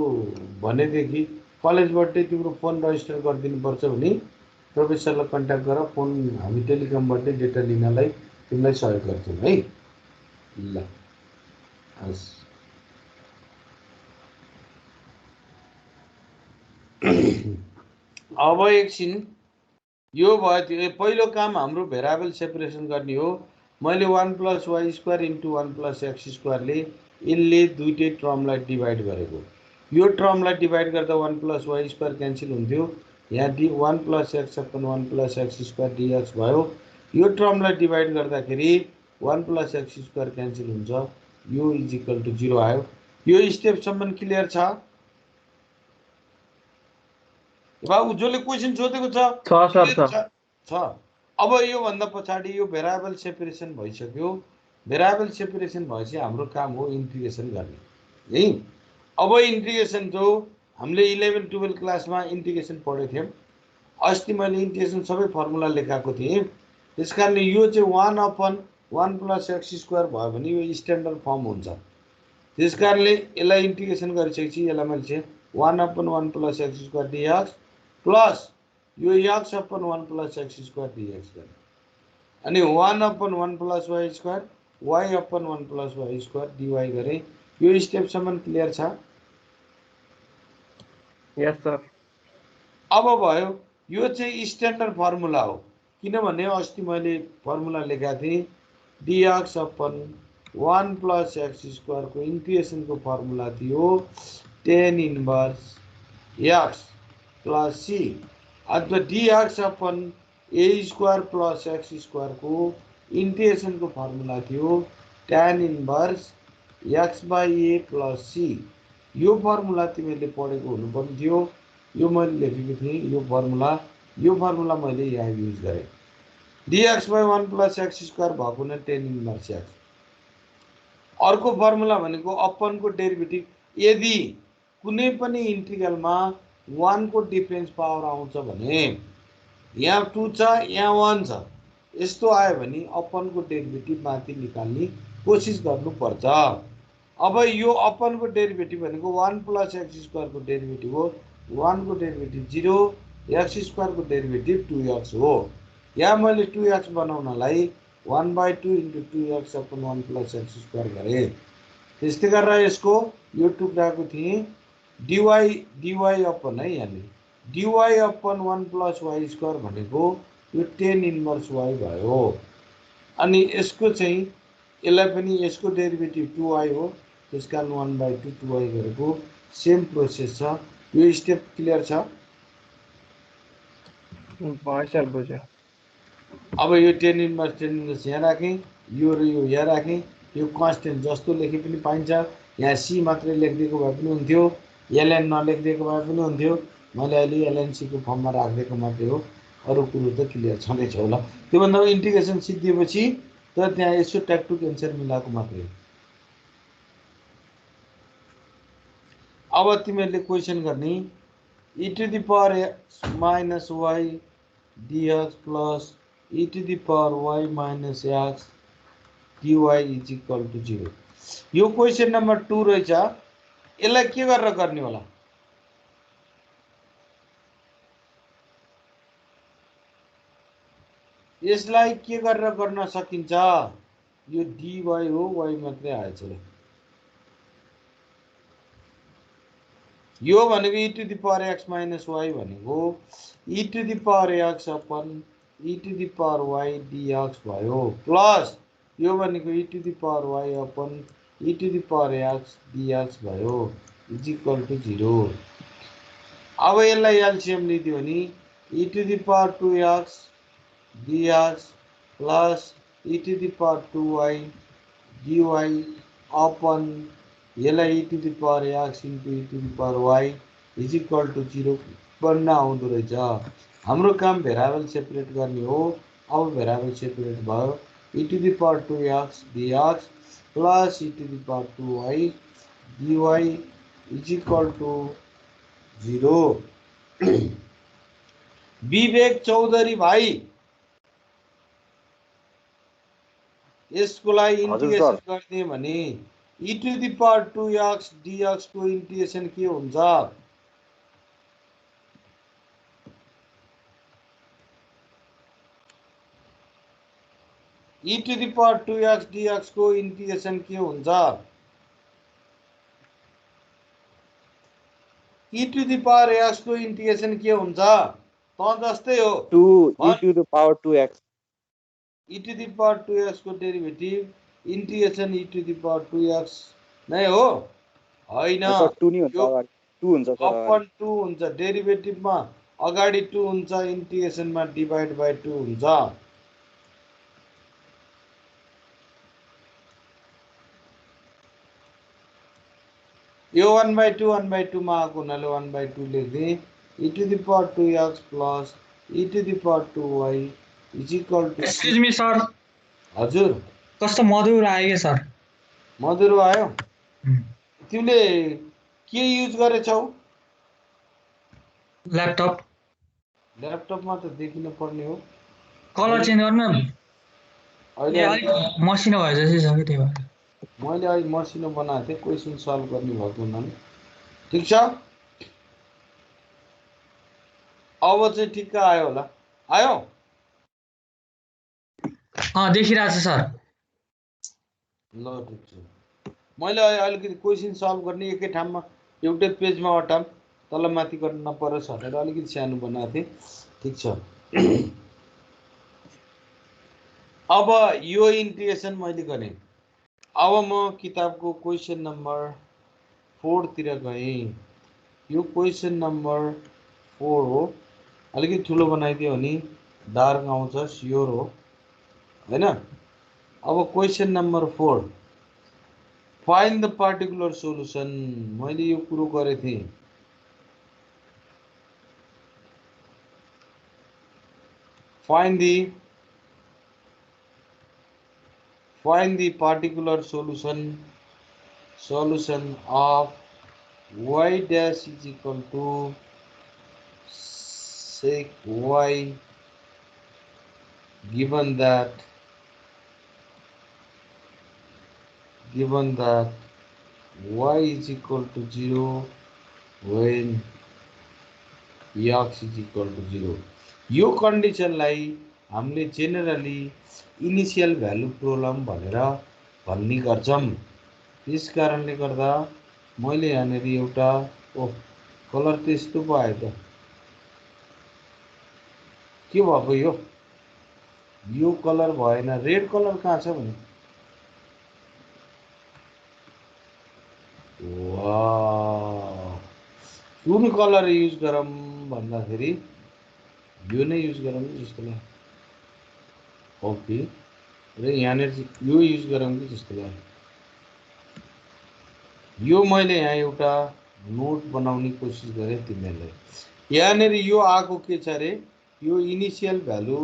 भनेदेखि कलेजबाटै तिम्रो फोन रजिस्टर गरिदिनुपर्छ भने प्रोफेसरलाई कन्ट्याक्ट गर फोन हामी टेलिकमबाटै डेटा लिनलाई तिमीलाई सहयोग गर्छौँ है ल हस् अब एकछिन यो भयो त्यो पहिलो काम हाम्रो भेरिएबल सेपरेसन गर्ने हो मैले 1 + y² * 1 + x² ले यसले दुईटै टर्मलाई डिभाइड गरेको यो टर्मलाई डिभाइड गर्दा 1 + y² क्यान्सल हुन्थ्यो यहाँ 1 + x / 1 + x² dx भयो यो टर्मलाई डिभाइड गर्दाखेरि 1 + x² क्यान्सल हुन्छ यो = 0 आयो यो स्टेपसम्म क्लियर छ बाबु जसले क्वेशन सोधेको छ अब यो भन्दा पछाडि यो भेरिएबल सेपरेसन भइसक्यो भेरिएबल सेपरेसन भएपछि हाम्रो काम हो इन्टिग्रेसन गर्ने है अब इन्टिग्रेसन जो हामीले 11 12 क्लासमा इन्टिग्रेसन पढेको थियौं अस्ति मैले इन्टिग्रेसन सबै फर्मुला लेखाएको थिएँ त्यसकारणले यो चाहिँ 1/1 + x² भयो भने यो स्ट्यान्डर्ड फर्म हुन्छ त्यसकारणले यसलाई इन्टिग्रेसन गरिसकेपछि यसलाई मैले चाहिँ 1/1 + x² dx प्लस यो x/1 + x² dx गर्ने अनि 1/1 + y² y/1 + y² dy गरे यो स्टेपसम्म क्लियर छ यस सर अब भयो यो चाहिँ स्ट्यान्डर्ड फर्मुला हो किनभने अस्ति मैले फर्मुला लेखेको थिएँ dx/1 + x² को इन्टिग्रेसनको फर्मुला थियो tan इन्भर्स x + c अथवा dx/a² + x² को इन्टिग्रेसनको फर्मुला थियो tan इन्भर्स x/a + c यो फर्मुला तिमीले पढेको हुनुपर्ने थियो यो मैले लेखेको थिएँ यो फर्मुला मैले यहाँ युज गरेँ dx/1 + x² भएको न tan इन्भर्स x अर्को फर्मुला भनेको अपनको डेरिभेटिभ यदि कुनै पनि इन्टिग्रलमा 1 को डिफरेन्स पावर आउँछ भने यहाँ 2 छ यहाँ 1 छ यस्तो आयो भने अपनको डेरिभेटिभ माथि निकाल्ने कोसिस गर्नुपर्छ अब यो अपनको डेरिभेटिभ भनेको 1 + x² को डेरिभेटिभ हो 1 को डेरिभेटिभ 0 x² को डेरिभेटिभ 2x हो यहाँ मैले 2x बनाउनलाई 1/2 * 2x/1 + x² गरे त्यस्तै गरेर यसको यो टुक्राको थिएँ dy अपन है यहाँले dy/1 + y² भनेको यो tan इन्भर्स y भयो अनि यसको चाहिँ यसलाई पनि यसको डेरिभेटिभ 2y हो त्यसकारण 1/2 2y गरेको सेम प्रोसेस छ यो स्टेप क्लियर छ भयो सर बुझ्यो अब यो tan इन्भर्स यहाँ राखेँ यो र यो यहाँ राखेँ यो कन्स्टेन्ट जस्तो लेखे पनि पाइन्छ यहाँ c मात्रै लेखिदिएको भए पनि हुन्थ्यो ln नलेखिदिएको भए पनि हुन्थ्यो मैले अहिले ln को फर्ममा राखिदिएको मात्रै हो अरू कुरो त क्लियर छँदैछ होला त्योभन्दा इन्टिग्रेसन सिद्धिएपछि त त्यहाँ यसो ट्याकटुक एन्सर मिलाएको मात्रै हो अब तिमीहरूले क्वेसन गर्ने e⁻x - y dx plus e to the power y minus x dy is equal to 0. यो क्वेसन नम्बर 2 रहेछ। यसलाई के गरेर गर्ने होला? यसलाई के गरेर गर्न सकिन्छ? यो dy हो, y मात्रै आएछ। यो भनेको e to the power x minus y भनेको e to the power x upon e to the power y dx भयो, प्लस यो भनेको e to the power y upon e to the power x dx भयो, इज इक्वल टु 0। अब यसलाई एलसीएम लिदियो भने e to the power 2x dx plus e to the power 2y dy upon यसलाई e to the power x into e to the power y is equal to 0 बन्न आउँदो रहेछ। हाम्रो काम भेरिएबल सेपरेट गर्ने हो। अब भेरिएबल सेपरेट भयो। e to the power 2x dx plus e to the power 2y dy is equal to 0। विवेक चौधरी भाइ, यसको लागि इंटीग्रेशन गर्ने भने e to the power 2x dx को इंटीग्रेशन के हुन्छ? e to the power 2x dx को इंटीग्रेशन के हुन्छ? e to the power x को इंटीग्रेशन के हुन्छ? त जस्तै हो 2 e to the power 2x e to the power 2x को derivative integration e to the power 2x नै हो हैन? 2 नि हुन्छ, अगाडि 2 हुन्छ सर, अपन 2 हुन्छ, डेरिभेटिभमा अगाडि 2 हुन्छ, इंटीग्रेशनमा डिवाइड बाइ 2 हुन्छ। यो 1/2 मा आएको हुनाले 1/2 लेख्दै e to the power 2x plus e to the power 2y is equal to excuse me sir, हजुर कस्तो मधुर आयो क्या सर। मधुरो आयो। तिमीले के युज गरेछौ? ल्यापटप ल्यापटपमा त देखिन पर्ने हो। कलर चेन्ज गर्न अहिले अलिक मसिनो भए जस्तै छ कि त्यही भएर। मैले अहिले मसिनो बनाएको थिएँ क्वेसन सल्भ गर्ने भएको हुनाले। ठिक छ, अब चाहिँ ठिक्क आयो होला। आयो? देखिरहेको छ सर। ल ठिक छ। मैले अलिकति क्वेसन सल्भ गर्ने एकै ठाउँमा एउटै पेजमा अटाम तल माथि गर्न नपरोस् भनेर अलिकति सानो बनाएको थिएँ। ठिक छ। अब यो इंटीग्रेशन मैले गरेँ। अब म किताबको क्वेसन नम्बर 4 तिर गएँ। यो क्वेसन नम्बर 4 हो। अलिकति ठुलो बनाइदियो भने डार्क आउँछ, स्योर हो हैन? अब question number 4, find the particular solution. मैले यो कुरो गरे थिएँ। Find the particular solution of y dash is equal to sec y given that y is equal to 0 when x is equal to 0। यो कन्डिसनलाई हामीले जेनरली इनिशियल भ्यालु प्रब्लम भनेर भन्ने गर्छौं। यस कारणले गर्दा मैले यहाँनेर एउटा कलर त यस्तो पो आयो त। के भएको यो कलर भएन, रेड कलर कहाँ छ भने? वाह, कुन कलर युज गरौँ भन्दाखेरि यो नै युज गरौँ जस्तो लाग्यो। ओके, र यहाँनेर यो युज गरौँ कि जस्तो लाग्यो। यो मैले यहाँ एउटा नोट बनाउने कोसिस गरेँ तिमीहरूलाई। यहाँनेर यो आएको के छ रे? यो इनिशियल भ्यालु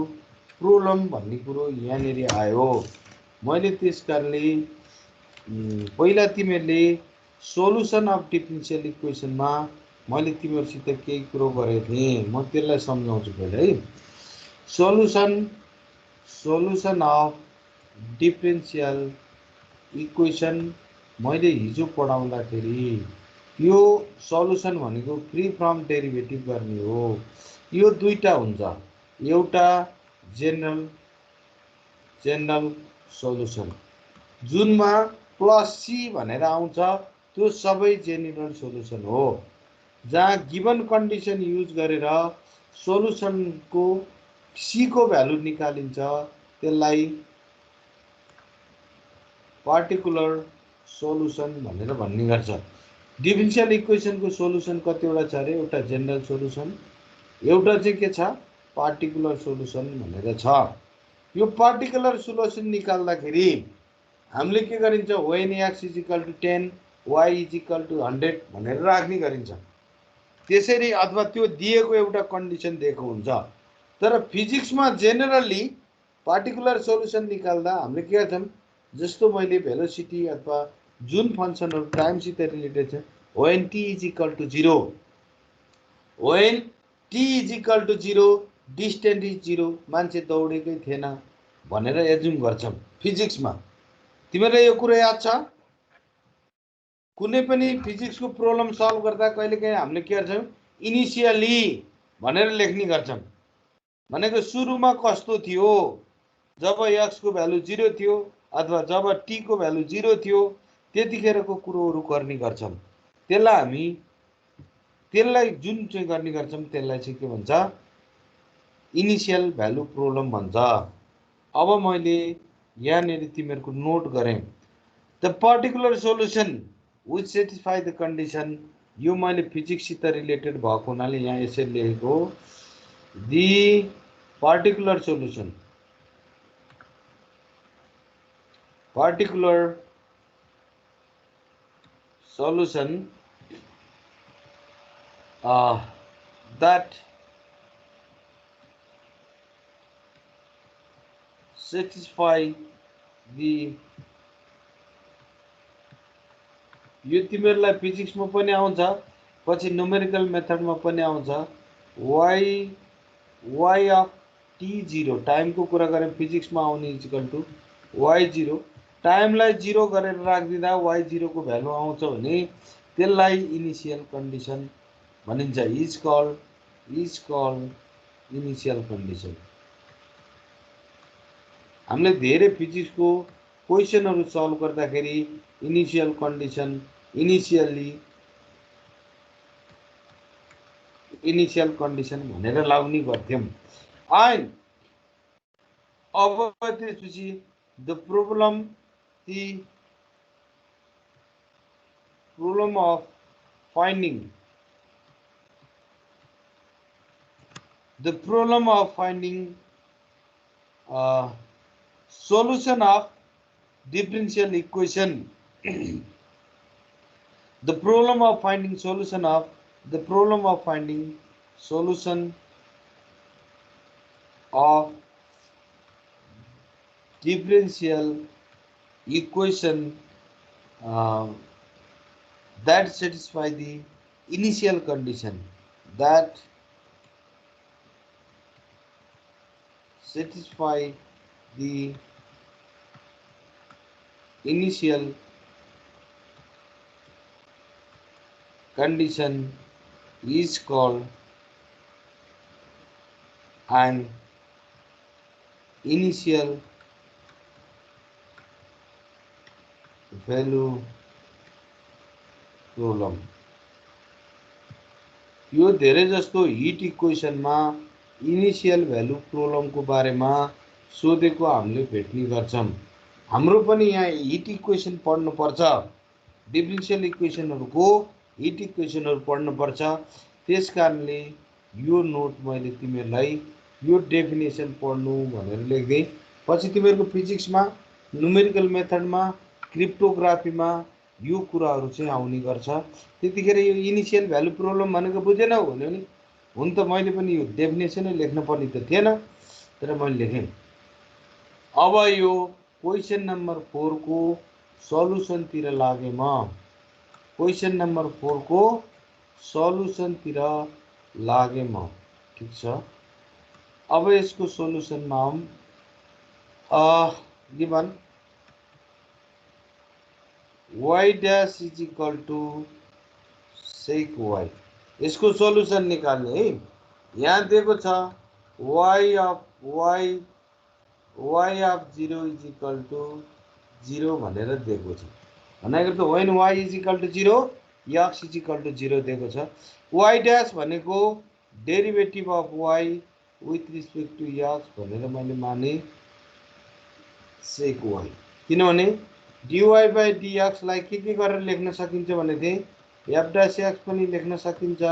प्रब्लम भन्ने कुरो यहाँनेर आयो। मैले त्यसकारणले पहिला तिमीहरूले सोलुसन अफ डिफरेन्शियल इक्वेसनमा मैले तिमीहरूसित केही कुरो गरेको थिएँ। म त्यसलाई सम्झाउँछु पहिला है। सोलुसन अफ डिफरेन्सियल इक्वेसन मैले हिजो पढाउँदाखेरि यो सल्युसन भनेको फ्री फ्रम डेरिभेटिभ गर्ने हो। यो दुईटा हुन्छ, एउटा जेनरल सल्युसन जुनमा प्लस सी भनेर आउँछ, त्यो सबै जेनरल सल्युसन हो। जहाँ गिभन कन्डिसन युज गरेर सोलुसनको सी को भ्यालु निकालिन्छ, त्यसलाई पार्टिकुलर सोलुसन भनेर भन्ने गर्छ। डिफरेन्शियल इक्वेसनको सोलुसन कतिवटा छ अरे? एउटा जेनरल सोलुसन, एउटा चाहिँ के छ? पार्टिकुलर सोलुसन भनेर छ। यो पार्टिकुलर सोलुसन निकाल्दाखेरि हामीले के गरिन्छ? when x = 10 y = 100 भनेर राख्ने गरिन्छ। त्यसरी अथवा त्यो दिएको एउटा कन्डिसन दिएको हुन्छ। तर फिजिक्समा जेनरली पार्टिकुलर सोलुसन निकाल्दा हामीले के गर्छौँ? जस्तो मैले भेलोसिटी अथवा जुन फंक्सनहरु टाइमसित रिलेटेड छ, when t = 0, when t = 0 distance is 0, मान्छे दौडेकै थिएन भनेर एज्युम गर्छौं फिजिक्समा। तिमीलाई यो कुरा याद छ? कुनै पनि फिजिक्सको प्रब्लम सल्भ गर्दा कहिलेकाहीँ हामीले के गर्छौं? इनिशियली भनेर लेख्ने गर्छौं। भनेको सुरुमा कस्तो थियो, जब x को भ्यालु 0 थियो अथवा जब t को भ्यालु 0 थियो, त्यतिखेरको कुरोहरु गर्ने गर्छौं। त्यसलाई जुन चाहिँ गर्ने गर्छौं त्यसलाई चाहिँ के भन्छ? इनिशियल भ्यालु प्रब्लम भन्छ। अब मैले यहाँनेर तिमीहरुको नोट गरेँ, the particular solution which satisfy the condition. यो मैले फिजिक्ससित रिलेटेड भएको हुनाले यहाँ यसरी लेखेको हो, the particular solution that satisfy the, यो तिमीहरुलाई फिजिक्समा पनि आउँछ, पछि न्युमेरिकल मेथडमा पनि आउँछ। y of t0 टाइमको कुरा गरे फिजिक्समा आउने इक्वल टु y0, टाइमलाई 0 गरेर राख्दिदा y0 को भ्यालु आउँछ भने त्यसलाई इनिशियल कन्डिसन भनिन्छ। Is called initial condition. हामीले धेरै फिजिक्सको क्वेशनहरु सल्भ गर्दाखेरि इनिशियल कन्डिसन, इनिशियल कन्डिसन भनेर लाउने गर्थ्यौं। एन्ड अब त्यसपछि the problem of finding solution of differential equation. The problem of finding solution of differential equation that satisfy the initial condition, is called an initial value problem. यो धेरै जस्तो हिट इक्वेसनमा इनिशियल भ्यालु प्रब्लमको बारेमा सोधेको हामीले भेट्ने गर्छौं। हाम्रो पनि यहाँ हिट इक्वेसन पढ्नु पर्छ, डिफरेन्शियल इक्वेसनहरुको हिट इक्वेसनहरु पढ्नु पर्छ। त्यसकारणले यो नोट मैले तिमीहरुलाई यो डेफिनेसन पढ्नु भनेर लेख्दै, पछि तिमीहरुको फिजिक्समा न्युमेरिकल मेथडमा क्रिप्टोग्राफीमा यो कुराहरु चाहिँ आउने गर्छ। त्यतिखेर यो इनिशियल भ्यालु प्रब्लम भनेको बुझेनौ भने नि, हुन त मैले पनि यो डेफिनेसनै लेख्न पर्ने त थिएन, तर मैले लेखेँ। अब यो क्वेशन नम्बर 4 को सल्युसन तिर लागे म। क्वेशन नम्बर 4 को सल्युसन तिर लागे म। ठीक छ? अब यसको सोलुसनमा हम given y dash is equal to sec y, यसको सोलुसन निकाल्ने है। यहाँ दिएको छ y of 0 is equal to 0 भनेर दिएको छ। भनेको त when y is equal to 0 x is equal to 0 दिएको छ। y dash भनेको derivative of y with respect to x भनेर मैले माने sec y, किनभने dy by dx लाई के गरेर लेख्न सकिन्छ भने चाहिँ f dash x पनि लेख्न सकिन्छ,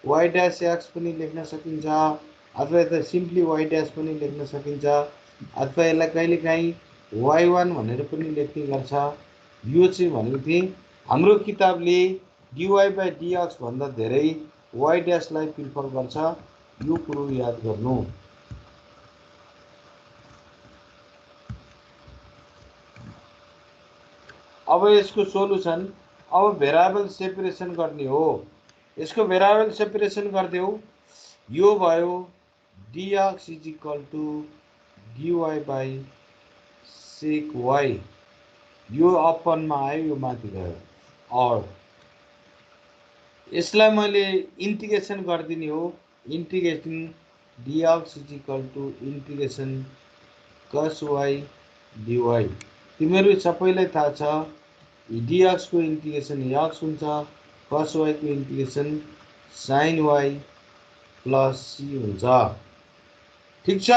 y dash x पनि लेख्न सकिन्छ, अथवा त सिम्पली y dash पनि लेख्न सकिन्छ, अथवा यसलाई कहिलेकाहीँ y1 भनेर पनि लेख्ने गर्छ। यो चाहिँ भनेको थिए हाम्रो किताबले dy by dx भन्दा धेरै y dash लाई प्रिफर गर्छ, यो कुरो याद गर्नु। अब यसको सोलुसन, अब भेरिएबल सेपरेसन गर्ने हो। यसको भेरिएबल सेपरेसन गर्दियौ, यो भयो dx is equal to dy by sec y, यो अपनमा आयो, यो माथि गयो। और यसलाई मैले इन्टिग्रेसन गर्दिने हो, integrating dx is equal to integration cos y dy। तिमीहरू सबैलाई थाहा छ dx को इंटीग्रेशन x हुन्छ, cos y को integration sin y plus c हुन्छ। ठीक छ,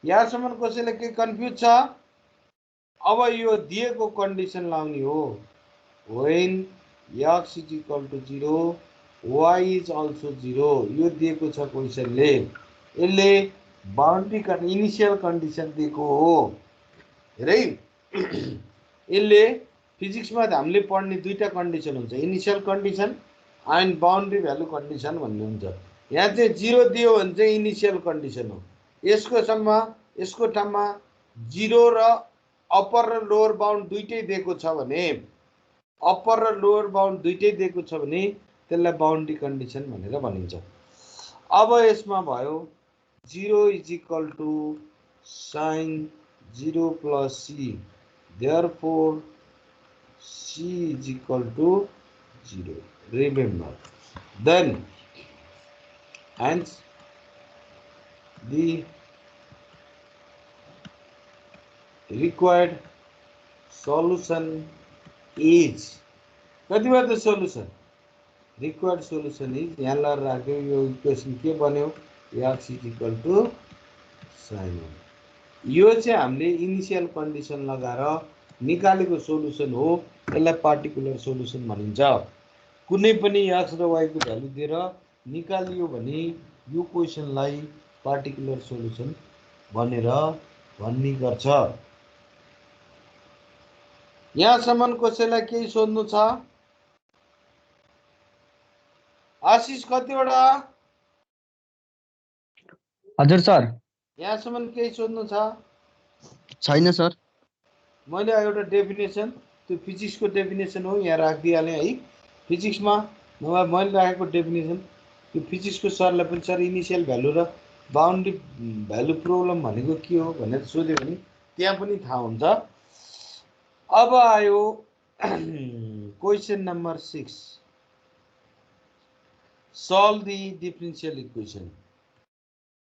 यहाँसम्म कसैलाई के कन्फ्युज छ? अब यो दिएको कन्डिसन लाउने हो, when x is equal to 0 y is also 0, यो दिएको छ क्वेशनले। यसले बाउन्ड्री इनिशियल कन्डिसन दिएको हो हेरै। यसले फिजिक्समा हामीले पढ्ने दुईटा कन्डिसन हुन्छ, initial condition and boundary value condition भन्ने हुन्छ। यहाँ चाहिँ 0 दियो भने चाहिँ इनिशियल कन्डिसन हो। यसको ठाउँमा 0 र अप्पर र लोअर बाउन्ड दुईटै दिएको छ भने, अप्पर र लोअर बाउन्ड दुईटै दिएको छ भने त्यसलाई बाउन्ड्री कन्डिसन भनेर भनिन्छ। अब यसमा भयो 0 is equal to sin 0 plus c, therefore c is equal to 0. Remember, then hence the required solution is, कति भयो त सोलुसन? रिक्वायर्ड सोलुसन इज, यहाँ लर राख्यो, यो इक्वेसन के बन्यो? x is equal to sin 1। यो चाहिँ हामीले इनिशियल कन्डिसन लगाएर निकालेको सोलुसन हो, यसलाई पार्टिकुलर सोलुसन भनिन्छ। कुनै पनि x र y को भ्यालु दिएर निकालियो भने यो क्वेशनलाई पार्टिकुलर सोलुसन भनेर भन्ने गर्छ। यहाँसम्म कसैलाई केही सोध्नु छ? आशिष कतिवटा? हजुर सर। यहाँसम्म केही सोध्नु छ? छैन सर। मैले एउटा डेफिनेसन, त्यो फिजिक्सको डेफिनेसन हो, यहाँ राखिदिइहालेँ है। फिजिक्समा मैले राखेको डेफिनेसन, त्यो फिजिक्सको सरलाई पनि सर इनिशियल भ्यालु र बाउन्ड्री भ्यालु प्रब्लम भनेको के हो भनेर सोध्यो भने त्यहाँ पनि थाहा हुन्छ। अब आयो question number 6, solve the differential equation.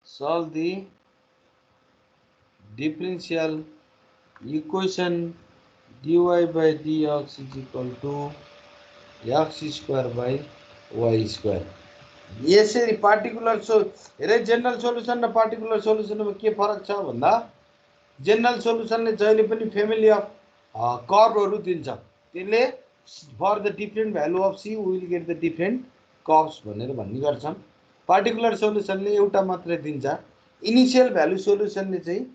Solve the differential equation dy by dx is equal to x square by y square. यसरी पार्टिकुलर हेरे जनरल सोलुसन र पार्टिकुलर सोलुसनमा के फरक छ भन्दा, जनरल सोलुसनले जहिले पनि फ्यामिली अफ कर्वहरू दिन्छ। त्यसले for the different value of C we will get the different curves भनेर भन्ने गर्छन्। पार्टिकुलर सोलुसनले एउटा मात्रै दिन्छ। इनिशियल भ्यालु सोलुसनले चाहिँ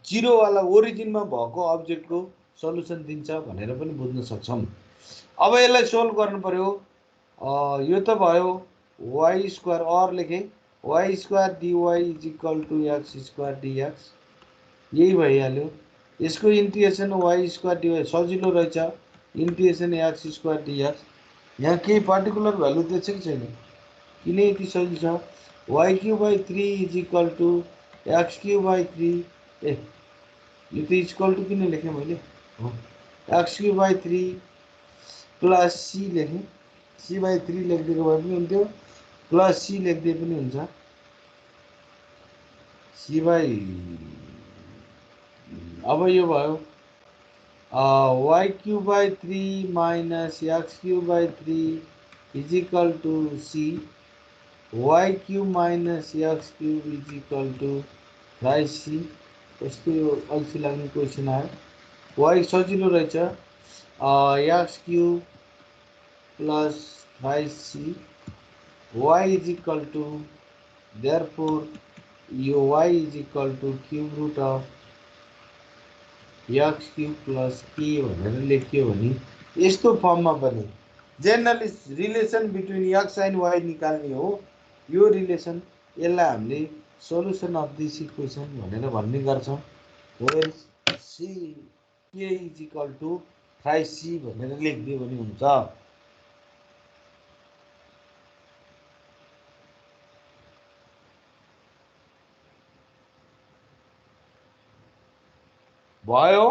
0 वाला ओरिजिनमा भएको अब्जेक्टको सोलुसन दिन्छ भनेर पनि बुझ्न सक्छौं। अब यसलाई सोल्भ गर्नु पर्यो। यो त भयो y स्क्वायर, और लेखेँ y square dy is equal to x square dx, यही भइहाल्यो। यसको इन्टिग्रेसन y स्क्वायर dy सजिलो रहेछ, इन्टिग्रेसन x स्क्वायर dx। यहाँ केही पार्टिकुलर भ्यालु दिएको छ कि छैन? किन यति सजिलो छ? y³ by 3 is equal to x cube by 3 ए यो त इक्वल टु किन लेखेँ मैले हो x cube by 3 plus c लेखेँ सी बाई 3 लेखिदिएको भए पनि हुन्थ्यो प्लस सी लेख्दै पनि हुन्छ सी बाई अब यो भयो y cube by 3 minus x cube by 3 is equal to c y cube minus x cube is equal to 5c यसको यो अल्छी लाग्ने क्वेसन आयो y सजिलो रहेछ x cube plus 5c y is equal to therefore यो y is equal to cube root of x cube plus k भनेर लेखियो भने यस्तो फर्ममा पनि generally relation between x and y निकाल्ने हो यो रिलेसन यसलाई हामीले सोलुसन अफ दिस इक्वेसन भनेर भन्ने गर्छौं where c k is equal to 5c भनेर लेखिदियो भने हुन्छ भयो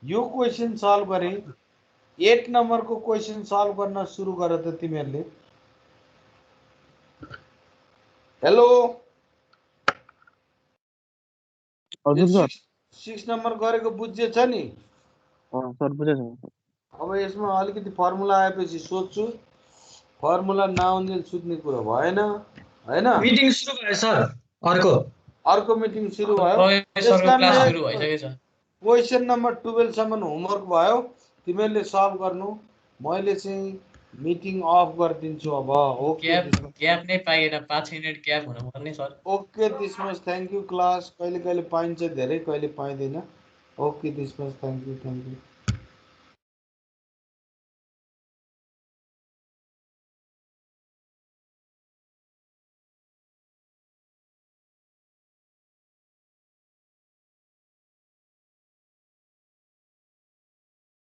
यो क्वेसन सल्भ गरे 8 नम्बर को क्वेसन सल्भ गर्न सुरु गर त तिमीहरुले हेलो हजुर सर 6 नम्बर गरेको बुझ्जे छ नि सर बुझेछ अब यसमा अलिकति फर्मुला आएपछि सोध्छु फर्मुला नआउन्जेल सुत्ने कुरा भएन हैन मिटिङ सुरु भयो सर अर्को मिटिङ सुरु भयो क्लास सुरु भइसकेछ क्वेसन नम्बर 12 सम्म होमवर्क भयो तिमीहरुले सल्भ गर्नु मैले चाहिँ मिटिङ अफ गरिदिन्छु अब ओके ग्याप नै पाइएन 5 मिनेट ग्याप हुनु पर्ने sir okay this much thank you class कहिले कहिले पाइन्छ धेरै कहिले पाइदैन okay this much thank you